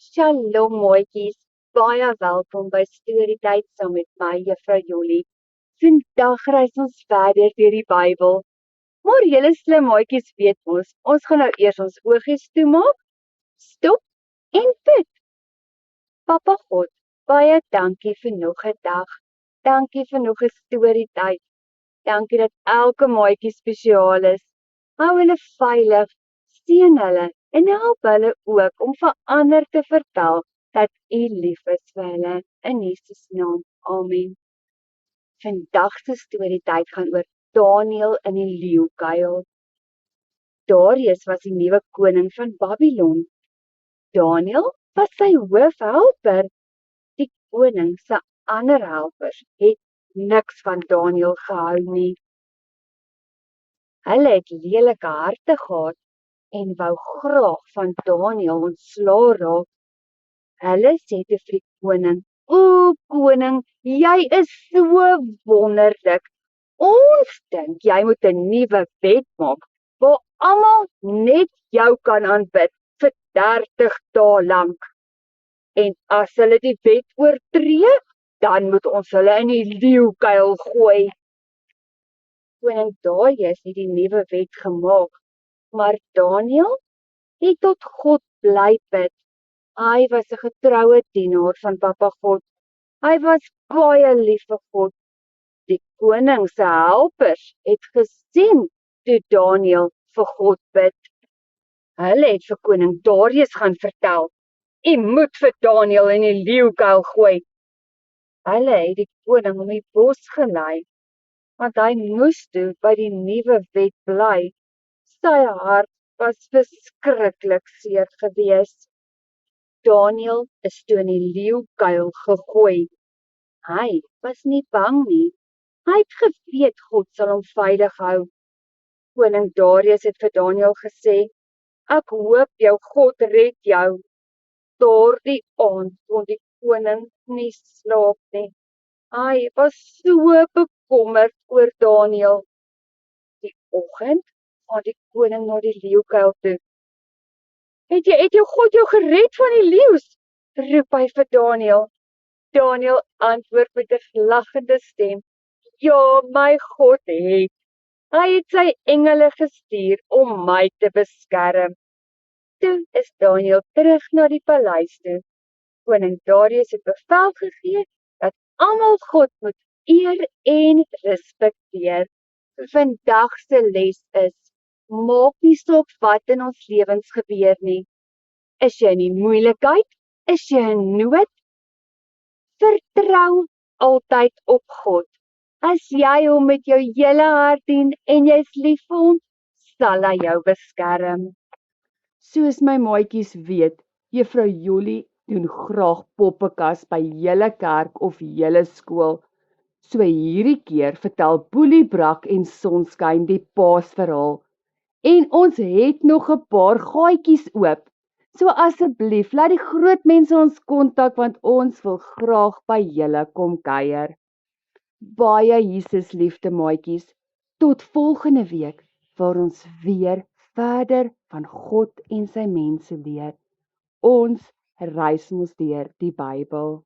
Shalom mooitjies, baie welkom by Storytyd saam met my Juffrou Jolie. Vandag reis ons verder deur die Bybel. Maar julle slim mooitjies weet ons gaan nou eers ons oogies toemaak, stop en bid. Papa God, baie dankie vir nog 'n dag. Dankie vir nog 'n storytyd. Dankie dat elke maatjie spesiaal is. Hou hulle veilig, seën hulle en help hulle ook om vir ander te vertel dat U lief is vir hulle in Jesus naam. Amen. Vandag se storytyd gaan oor Daniël in die leeukuil. Darius was die nuwe koning van Babylon. Daniël was sy hoofhelper. Die koning se ander helpers het niks van Daniël gehou nie. Hulle het lelike harte gehad en wou graag van Daniël ontslaa raak. Hulle sê te vir die koning, "O koning, jy is so wonderlik. Ons dink jy moet 'n nuwe wet maak waar almal net jou kan aanbid vir 30 dae lank. En as hulle die wet oortree, dan moet ons hulle in die leeukuil gooi." Koning Darius het die nuwe wet gemaak, maar Daniël het tot God bly bid. Hy was 'n getroue dienaar van Papa God. Hy was baie lief vir God. Die koning se helpers het gesien toe Daniël vir God bid. Hulle het vir koning Darius gaan vertel, "U moet vir Daniël in die leeukuil gooi." Hulle het die koning om die bos gelei, want hy moes toe by die nuwe wet bly. Sy hart was verskriklik seer gewees. Daniël is toe in die leeukuil gegooi. Hy was nie bang nie. Hy het geweet God sal hom veilig hou. Koning Darius het vir Daniël gesê, "Ek hoop jou God red jou." Daardie aand kon die koning nie slaap nie. Hy was so bekommerd oor Daniël. Die oggend gaan die koning na die leeukuil toe. Het jou God jou gered van die leeu's?" roep hy vir Daniël. Daniël antwoord met 'n lagende stem, "Ja, my God het. Hy het sy engele gestuur om my te beskerm." Toe is Daniël terug na die paleis toe. Koning Darius het bevel gegee dat almal God moet eer en respekteer. Vandag se les is, maak nie saak wat in ons lewens gebeur nie. Is jy in die moeilikheid? Is jy in nood? Vertrou altyd op God. As jy hom met jou hele hart dien en jy's lief vir hom, sal hy jou beskerm. Soos my maatjies weet, Juffrou Jolie doen graag poppekas by julle kerk of julle skool. So hierdie keer vertel Boelie Brak en Sonskyn die Paasverhaal. En ons het nog 'n paar gaatjies oop. So asseblief, laat die groot mense ons kontak want ons wil graag by julle kom kuier. Baie Jesus liefde maatjies. Tot volgende week waar ons weer verder van God en sy mense leer. Ons reis mos deur die Bybel.